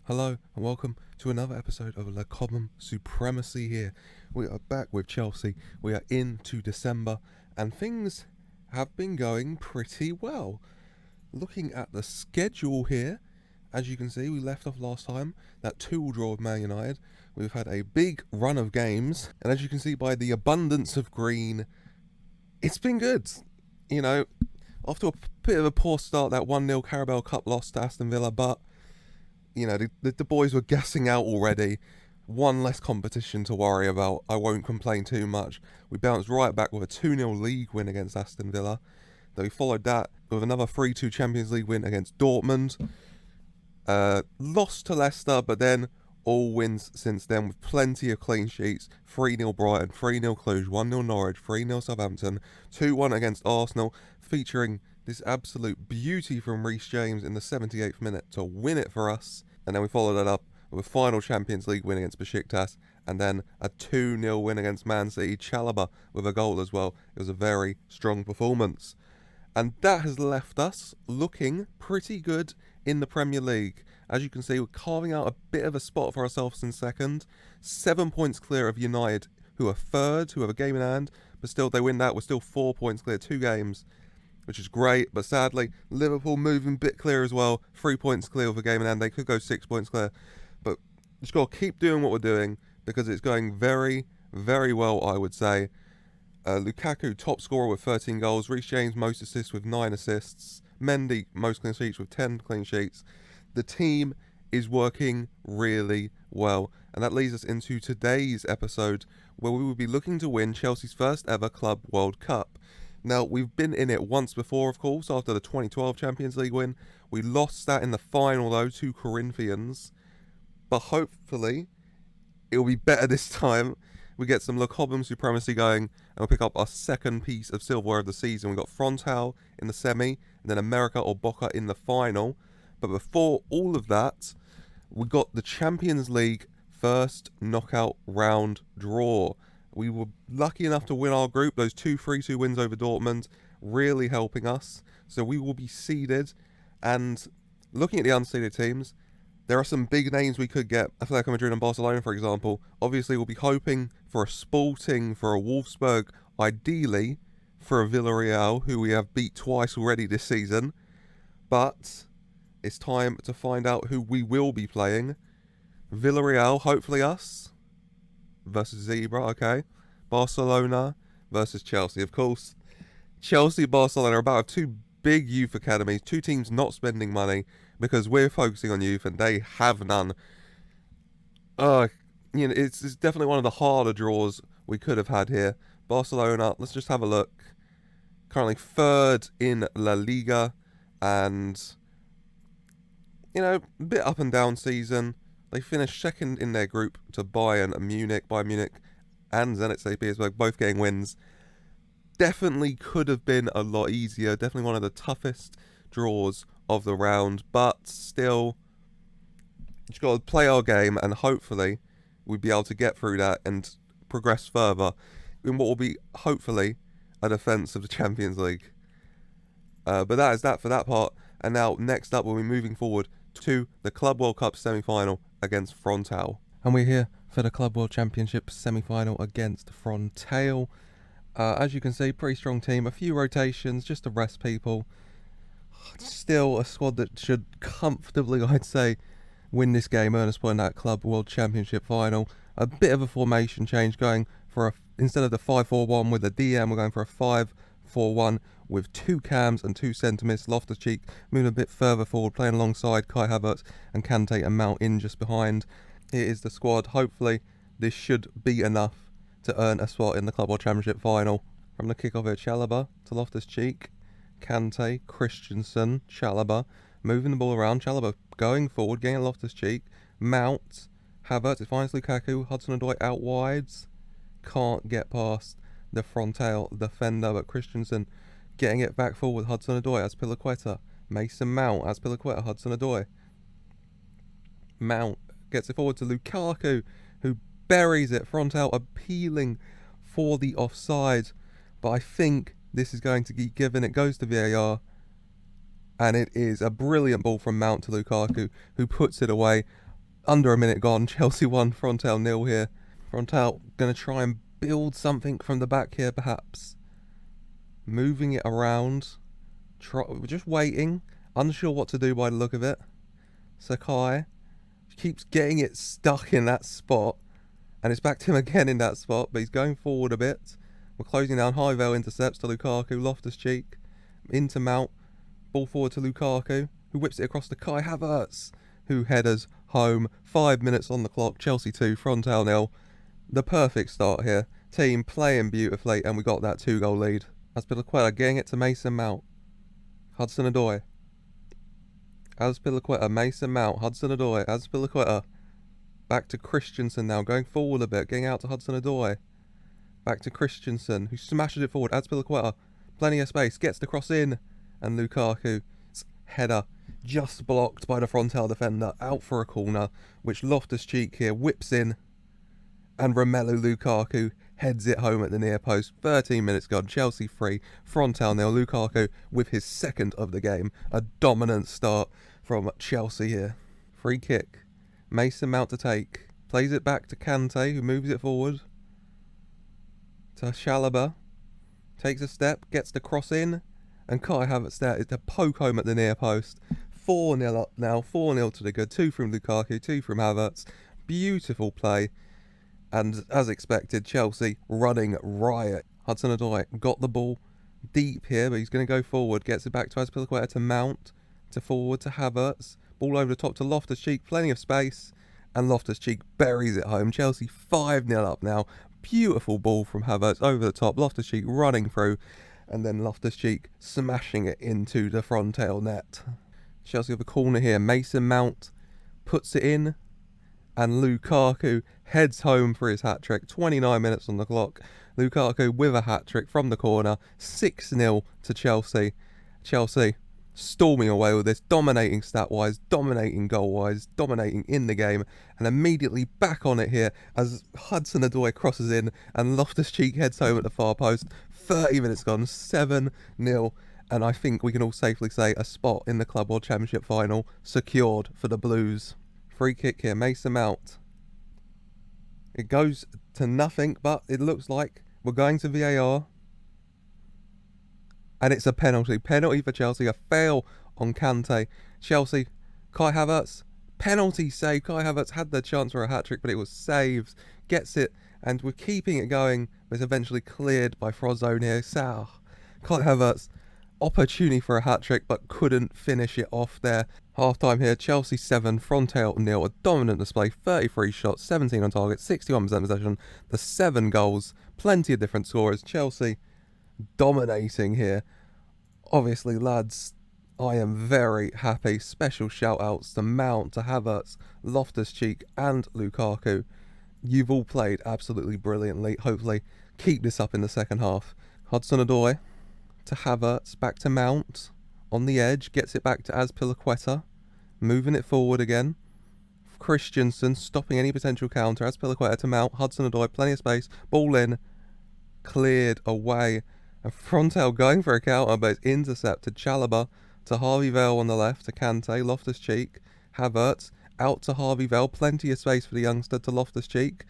Hello and welcome to another episode of La Common Supremacy here. We are back with Chelsea. We are into December and things have been going pretty well. Looking at the schedule here, as you can see, we left off last time, that 2-2 draw with Man United. We've had a big run of games, and as you can see by the abundance of green, it's been good. You know, after a bit of a poor start, that 1-0 Carabao Cup loss to Aston Villa, but you know, the boys were gassing out already. One less competition to worry about. I won't complain too much. We bounced right back with a 2-0 league win against Aston Villa. Then we followed that with another 3-2 Champions League win against Dortmund. Lost to Leicester, but then all wins since then with plenty of clean sheets. 3-0 Brighton, 3-0 Cluj, 1-0 Norwich, 3-0 Southampton, 2-1 against Arsenal, featuring this absolute beauty from Reece James in the 78th minute to win it for us. And then we followed that up with a final Champions League win against Besiktas, and then a 2-0 win against Man City. Chalobah with a goal as well. It was a very strong performance. And that has left us looking pretty good in the Premier League. As you can see, we're carving out a bit of a spot for ourselves in second. 7 points clear of United, who are third, who have a game in hand. But still, they win that. We're still 4 points clear, 2 games, which is great. But sadly, Liverpool moving a bit clear as well. 3 points clear with a game in hand. They could go 6 points clear. But just got to keep doing what we're doing because it's going very, very well, I would say. Lukaku, top scorer with 13 goals. Reece James, most assists with 9 assists. Mendy, most clean sheets with 10 clean sheets. The team is working really well. And that leads us into today's episode, where we will be looking to win Chelsea's first ever Club World Cup. Now, we've been in it once before, of course, after the 2012 Champions League win. We lost that in the final, though, to Corinthians. But hopefully, it will be better this time. We get some Le Common Supremacy going, and we'll pick up our second piece of silverware of the season. We've got Frontal in the semi, and then America or Boca in the final. But before all of that, we got the Champions League first knockout round draw. We were lucky enough to win our group. Those 2 3-2 wins over Dortmund really helping us. So we will be seeded. And looking at the unseeded teams, there are some big names we could get. Atletico Madrid and Barcelona, for example. Obviously, we'll be hoping for a Sporting, for a Wolfsburg, ideally for a Villarreal, who we have beat twice already this season. But it's time to find out who we will be playing. Villarreal, hopefully us, versus Zebra, okay. Barcelona versus Chelsea. Of course, Chelsea and Barcelona are about 2 big youth academies, 2 teams not spending money because we're focusing on youth and they have none. It's definitely one of the harder draws we could have had here. Barcelona, let's just have a look. Currently third in La Liga, and a bit up and down season. They finished second in their group to Bayern Munich and Zenit St. Petersburg, both getting wins. Definitely could have been a lot easier. Definitely one of the toughest draws of the round. But still, just got to play our game and hopefully we'll be able to get through that and progress further in what will be, hopefully, a defence of the Champions League. But that is that for that part. And now, next up, we'll be moving forward to the Club World Cup semi-final against Frontal. And we're here for the Club World Championship semi-final against Frontal. As you can see, pretty strong team. A few rotations just to rest people. Still a squad that should comfortably, I'd say, win this game, earn a spot in that Club World Championship final. A bit of a formation change, going for instead of the 5-4-1 with a DM, we're going for a 5-4-1 with 2 cams and 2 centre-mids. Loftus-Cheek moving a bit further forward, playing alongside Kai Havertz and Kante and Mount in just behind. Here is the squad. Hopefully this should be enough to earn a spot in the Club World Championship final. From the kick-off here, Chalobah to Loftus-Cheek, Kante, Christensen, Chalobah, moving the ball around. Chalobah going forward, getting Loftus-Cheek, Mount, Havertz. It finds Lukaku, Hudson-Odoi out wides. Can't get past the Frontal defender, but Christensen getting it back forward. Hudson-Odoi as Azpilicueta, Mason Mount as Azpilicueta, Hudson-Odoi. Mount gets it forward to Lukaku, who buries it. Frontal appealing for the offside, but I think this is going to be given. It goes to VAR, and it is a brilliant ball from Mount to Lukaku, who puts it away. Under a minute gone. Chelsea 1, Frontal 0 here. Frontal going to try and build something from the back here, perhaps. Moving it around. We're just waiting. Unsure what to do by the look of it. Sakai keeps getting it stuck in that spot. And it's back to him again in that spot. But he's going forward a bit. We're closing down. Highvale intercepts to Lukaku. Loftus-Cheek into Mount. Ball forward to Lukaku, who whips it across to Kai Havertz, who headers home. 5 minutes on the clock. Chelsea 2, Frontal 0. The perfect start here. Team playing beautifully, and we got that 2-goal lead. Azpilicueta getting it to Mason Mount. Hudson-Odoi. Azpilicueta, Mason Mount, Hudson-Odoi, Azpilicueta. Back to Christensen now, going forward a bit, getting out to Hudson-Odoi. Back to Christensen, who smashes it forward. Azpilicueta, plenty of space, gets the cross in. And Lukaku's header just blocked by the Frontal defender, out for a corner, which Loftus-Cheek here whips in. And Romelu Lukaku heads it home at the near post. 13 minutes gone. Chelsea 3, Frontal 0. Lukaku with his second of the game. A dominant start from Chelsea here. Free kick. Mason Mount to take. Plays it back to Kante, who moves it forward. To Chalobah. Takes a step. Gets the cross in. And Kai Havertz there is to poke home at the near post. 4-0 up now. 4-0 to the good. 2 from Lukaku. 2 from Havertz. Beautiful play. And as expected, Chelsea running riot. Hudson-Odoi got the ball deep here, but he's going to go forward. Gets it back to Azpilicueta to Mount. To forward to Havertz. Ball over the top to Loftus-Cheek. Plenty of space. And Loftus-Cheek buries it home. Chelsea 5-0 up now. Beautiful ball from Havertz over the top. Loftus-Cheek running through. And then Loftus-Cheek smashing it into the Frontal net. Chelsea have a corner here. Mason Mount puts it in. And Lukaku heads home for his hat-trick. 29 minutes on the clock. Lukaku with a hat-trick from the corner. 6-0 to Chelsea. Chelsea storming away with this. Dominating stat-wise. Dominating goal-wise. Dominating in the game. And immediately back on it here as Hudson-Odoi crosses in. And Loftus-Cheek heads home at the far post. 30 minutes gone. 7-0. And I think we can all safely say a spot in the Club World Championship final secured for the Blues. Free kick here, Mason Mount. It goes to nothing, but it looks like we're going to VAR. And it's a penalty. Penalty for Chelsea. A fail on Kante. Chelsea, Kai Havertz. Penalty save. Kai Havertz had the chance for a hat-trick, but it was saved. Gets it, and we're keeping it going. But it's eventually cleared by Frozone here. Kai Havertz, opportunity for a hat-trick, but couldn't finish it off there. Half-time here, Chelsea 7, Frontal 0. A dominant display, 33 shots, 17 on target, 61% possession. The 7 goals, plenty of different scorers. Chelsea dominating here. Obviously, lads, I am very happy. Special shout-outs to Mount, to Havertz, Loftus-Cheek and Lukaku. You've all played absolutely brilliantly. Hopefully, keep this up in the second half. Hudson-Odoi to Havertz, back to Mount. On the edge, gets it back to Azpilicueta. Moving it forward again. Christensen stopping any potential counter. Azpilicueta to Mount. Hudson-Odoi, plenty of space. Ball in. Cleared away. And Frontal going for a counter, but it's intercepted. Chalobah to Harvey Vale on the left. To Kante. Loftus-Cheek. Havertz. Out to Harvey Vale. Plenty of space for the youngster to Loftus-Cheek.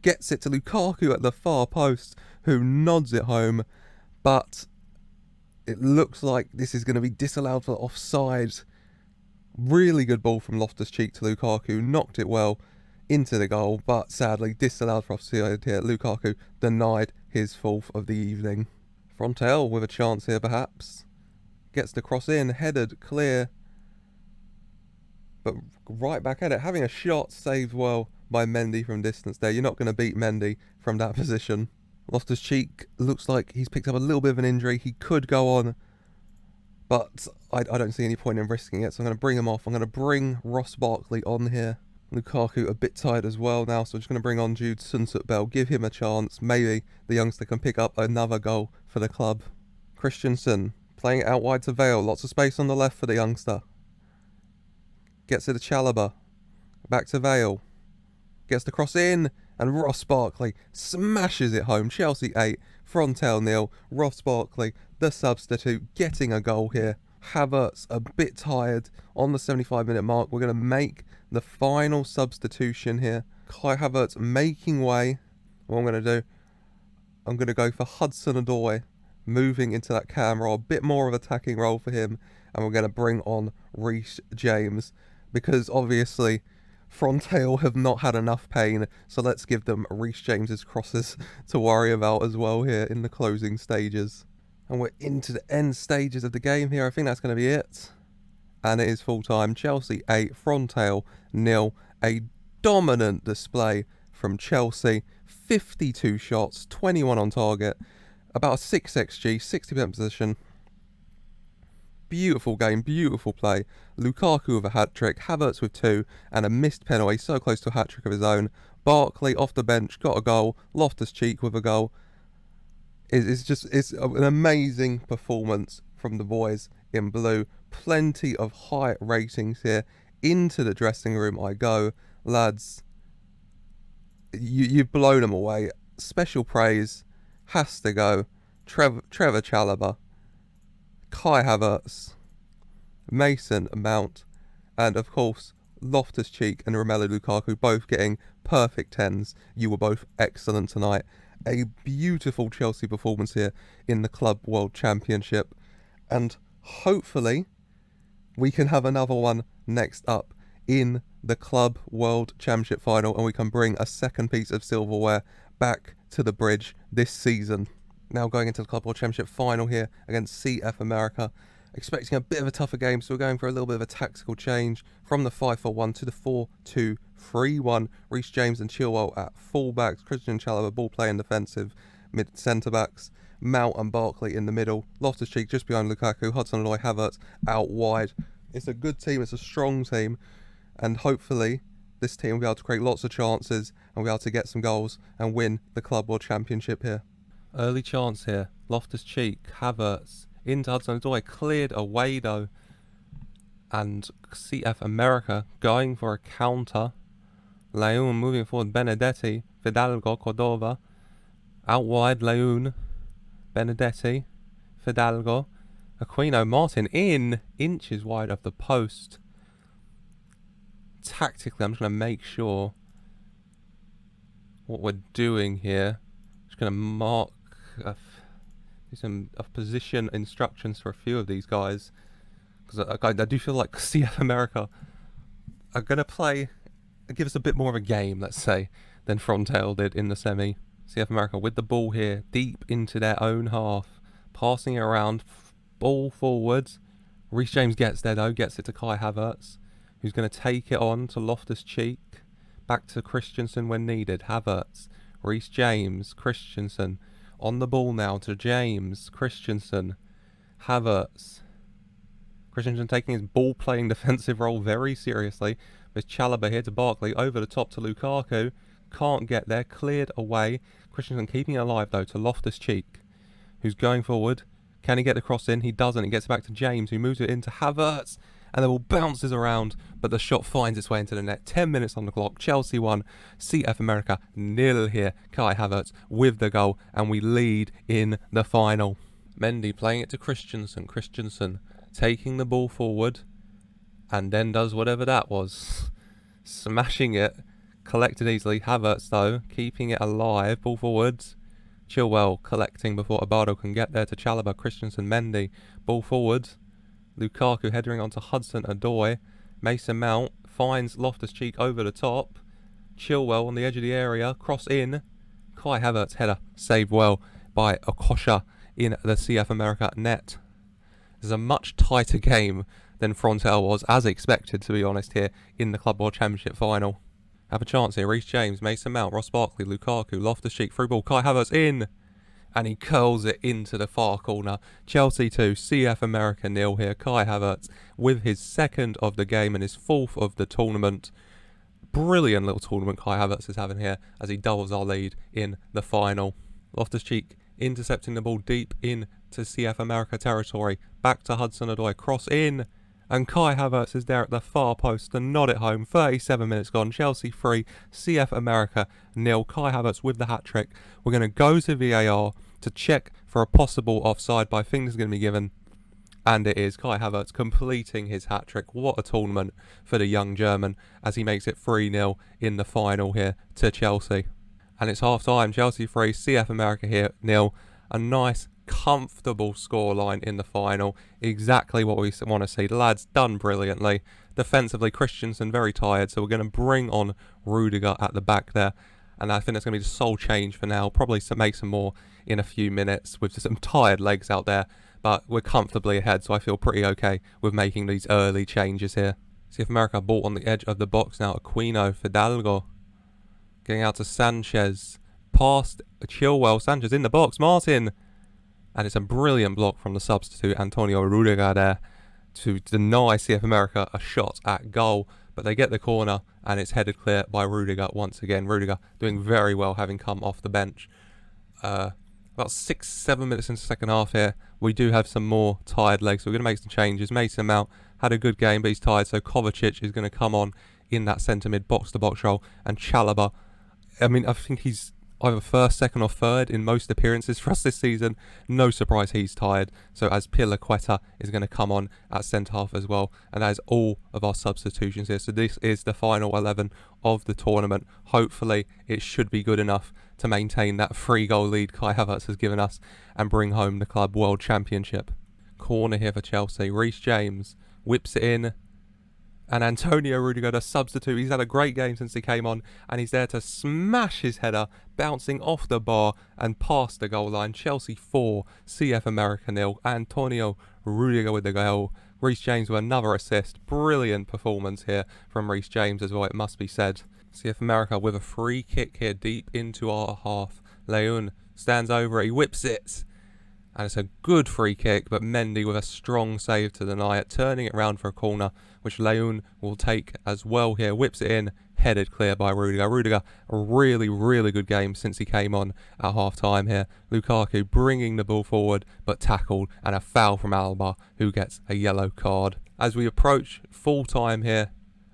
Gets it to Lukaku at the far post, who nods it home. But it looks like this is going to be disallowed for offside. Really good ball from Loftus-Cheek to Lukaku. Knocked it well into the goal, but sadly disallowed for offside here. Lukaku denied his fourth of the evening. Frontal with a chance here perhaps. Gets the cross in, headed, clear. But right back at it, having a shot saved well by Mendy from distance there. You're not going to beat Mendy from that position. Loftus-Cheek looks like he's picked up a little bit of an injury. He could go on, but I don't see any point in risking it, so I'm going to bring him off. I'm going to bring Ross Barkley on here. Lukaku a bit tired as well now, so I'm just going to bring on Jude Sunsut-Bell. Give him a chance. Maybe the youngster can pick up another goal for the club. Christensen playing it out wide to Vale. Lots of space on the left for the youngster. Gets it to Chalobah. Back to Vale. Gets the cross in. And Ross Barkley smashes it home. Chelsea 8, Frontal 0. Ross Barkley, the substitute, getting a goal here. Havertz a bit tired on the 75-minute mark. We're going to make the final substitution here. Kai Havertz making way. What I'm going to do, I'm going to go for Hudson-Odoi, moving into that cam role, a bit more of an attacking role for him, and we're going to bring on Reece James, because obviously Frontale have not had enough pain, so let's give them Reece James's crosses to worry about as well here in the closing stages. And we're into the end stages of the game here. I think that's going to be it. And it is full time. Chelsea 8, Frontale 0. A dominant display from Chelsea. 52 shots, 21 on target, about a 6 XG, 60% position. Beautiful game, beautiful play. Lukaku with a hat-trick, Havertz with 2, and a missed penalty, so close to a hat-trick of his own. Barkley off the bench, got a goal. Loftus-Cheek with a goal. It's an amazing performance from the boys in blue. Plenty of high ratings here. Into the dressing room I go. Lads, you've blown them away. Special praise has to go. Trevor Chalobah, Kai Havertz, Mason Mount, and of course Loftus-Cheek and Romelu Lukaku both getting perfect 10s. You were both excellent tonight. A beautiful Chelsea performance here in the Club World Championship, and hopefully we can have another one next up in the Club World Championship final, and we can bring a second piece of silverware back to the bridge this season. Now going into the Club World Championship final here against CF America. Expecting a bit of a tougher game, so we're going for a little bit of a tactical change from the 5-4-1 to the 4-2-3-1. Reece James and Chilwell at fullbacks. Christian Chalobah ball playing defensive mid centre backs. Mount and Barkley in the middle. Loftus-Cheek just behind Lukaku. Hudson-Odoi, Havertz out wide. It's a good team. It's a strong team. And hopefully this team will be able to create lots of chances and will be able to get some goals and win the Club World Championship here. Early chance here. Loftus-Cheek, Havertz into Hudson-Odoi, cleared away though. And CF America going for a counter. Leon moving forward, Benedetti, Fidalgo, Cordova. Out wide, Leon, Benedetti, Fidalgo, Aquino, Martin in, inches wide of the post. Tactically, I'm just going to make sure what we're doing here. Just going to mark some position instructions for a few of these guys, because I do feel like CF America are going to give us a bit more of a game, let's say, than Frontale did in the semi. CF America with the ball here, deep into their own half, passing it around, ball forwards. Reece James gets there though, gets it to Kai Havertz, who's going to take it on to Loftus-Cheek, back to Christensen when needed. Havertz, Reece James, Christensen, on the ball now to James, Christensen, Havertz. Christensen taking his ball-playing defensive role very seriously. There's Chalobah here to Barkley, over the top to Lukaku. Can't get there, cleared away. Christensen keeping it alive though to Loftus-Cheek, who's going forward. Can he get the cross in? He doesn't. It gets back to James, who moves it into Havertz. And the ball bounces around, but the shot finds its way into the net. 10 minutes on the clock. Chelsea 1, CF America 0 here. Kai Havertz with the goal, and we lead in the final. Mendy playing it to Christensen. Christensen taking the ball forward, and then does whatever that was. Smashing it. Collected easily. Havertz, though, keeping it alive. Ball forwards. Chilwell collecting before Abado can get there to Chalobah. Christensen, Mendy. Ball forwards. Lukaku heading onto Hudson-Odoi. Mason Mount finds Loftus-Cheek over the top. Chilwell on the edge of the area. Cross in. Kai Havertz header. Saved well by Okosha in the CF America net. This is a much tighter game than Frontale was, as expected, to be honest, here in the Club World Championship final. Have a chance here. Reece James, Mason Mount, Ross Barkley, Lukaku, Loftus-Cheek, through ball. Kai Havertz in. And he curls it into the far corner. Chelsea 2, CF America 0 here. Kai Havertz with his second of the game and his fourth of the tournament. Brilliant little tournament Kai Havertz is having here as he doubles our lead in the final. Loftus-Cheek intercepting the ball deep into CF America territory. Back to Hudson-Odoi. Cross in. And Kai Havertz is there at the far post to nod it home. 37 minutes gone. Chelsea 3, CF America 0. Kai Havertz with the hat-trick. We're going to go to VAR to check for a possible offside, but I think this is going to be given. And it is Kai Havertz completing his hat-trick. What a tournament for the young German as he makes it 3-0 in the final here to Chelsea. And it's half-time. Chelsea 3, CF America here 0. A nice, comfortable scoreline in the final. Exactly what we want to see. The lads done brilliantly. Defensively, Christensen very tired, so we're going to bring on Rudiger at the back there. And I think that's going to be the sole change for now. Probably make some more in a few minutes with some tired legs out there. But we're comfortably ahead, so I feel pretty okay with making these early changes here. See if America bought on the edge of the box now. Aquino, Fidalgo. Getting out to Sanchez. Past Chilwell. Sanchez in the box. Martin. And it's a brilliant block from the substitute, Antonio Rudiger there, to deny CF America a shot at goal. But they get the corner, and it's headed clear by Rudiger once again. Rudiger doing very well, having come off the bench. About 6-7 minutes into the second half here. We do have some more tired legs, so we're going to make some changes. Mason Mount had a good game, but he's tired, so Kovacic is going to come on in that centre mid box-to-box role. And Chalobah, I mean, I think he's either first, second or third in most appearances for us this season. No surprise he's tired. So as Pilaqueta is going to come on at centre-half as well. And that is all of our substitutions here. So this is the final 11 of the tournament. Hopefully it should be good enough to maintain that 3-goal lead Kai Havertz has given us and bring home the Club World Championship. Corner here for Chelsea. Reece James whips it in. And Antonio Rudiger, the substitute, he's had a great game since he came on, and he's there to smash his header, bouncing off the bar and past the goal line. Chelsea 4, CF America 0. Antonio Rudiger with the goal. Reece James with another assist. Brilliant performance here from Reece James as well, it must be said. CF America with a free kick here deep into our half. Leon stands over it, he whips it. And it's a good free kick, but Mendy with a strong save to deny it, turning it round for a corner, which Leon will take as well here. Whips it in, headed clear by Rudiger. Rudiger, a really, really good game since he came on at half-time here. Lukaku bringing the ball forward, but tackled, and a foul from Alba, who gets a yellow card. As we approach full-time here,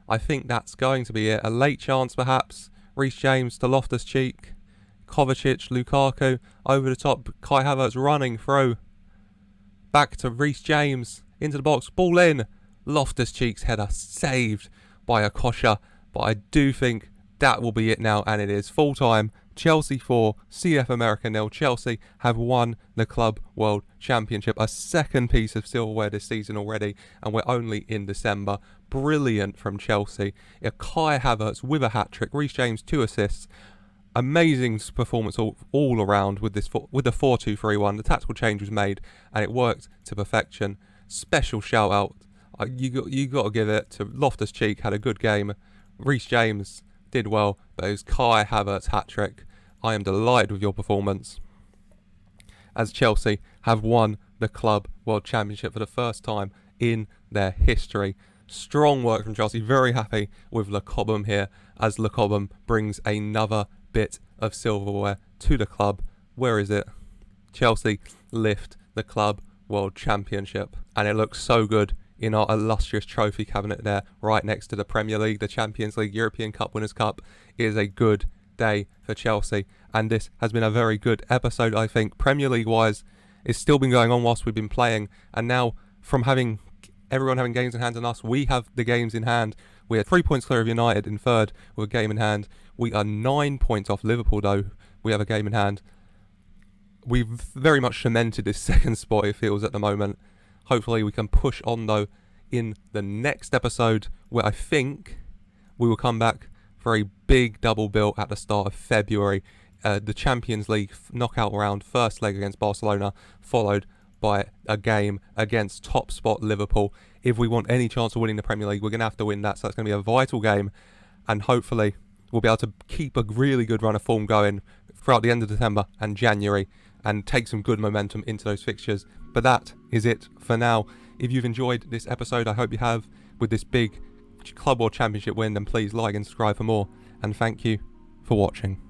I think that's going to be it. A late chance, perhaps. Reece James to Loftus-Cheek. Kovacic, Lukaku, over the top, Kai Havertz running through. Back to Reece James, into the box, ball in. Loftus-Cheek's header saved by Akosha, but I do think that will be it now, and it is full time. Chelsea 4, CF America 0. Chelsea have won the Club World Championship, a second piece of silverware this season already, and we're only in December. Brilliant from Chelsea. Kai Havertz with a hat-trick, Reece James 2 assists. Amazing performance all around with the 4-2-3-1. The tactical change was made and it worked to perfection. Special shout out. You got to give it to Loftus-Cheek, had a good game. Reece James did well, but it was Kai Havertz hat-trick. I am delighted with your performance, as Chelsea have won the Club World Championship for the first time in their history. Strong work from Chelsea. Very happy with Le Cobham here, as Le Cobham brings another bit of silverware to the club. Where is it? Chelsea lift the Club World Championship, and it looks so good in our illustrious trophy cabinet there, right next to the Premier League, the Champions League, European Cup, Winners' Cup. It is a good day for Chelsea, and this has been a very good episode, I think. Premier League wise, it's still been going on whilst we've been playing, and now from having everyone having games in hand and us, we have the games in hand. We are 3 points clear of United in third with a game in hand. We are 9 points off Liverpool though. We have a game in hand. We've very much cemented this second spot, it feels, at the moment. Hopefully we can push on though in the next episode, where I think we will come back for a big double bill at the start of February. The Champions League knockout round, first leg against Barcelona, followed by a game against top spot Liverpool. If we want any chance of winning the Premier League, we're going to have to win that, so that's going to be a vital game, and hopefully we'll be able to keep a really good run of form going throughout the end of December and January and take some good momentum into those fixtures. But that is it for now. If you've enjoyed this episode, I hope you have, with this big Club World Championship win, then please like and subscribe for more, and thank you for watching.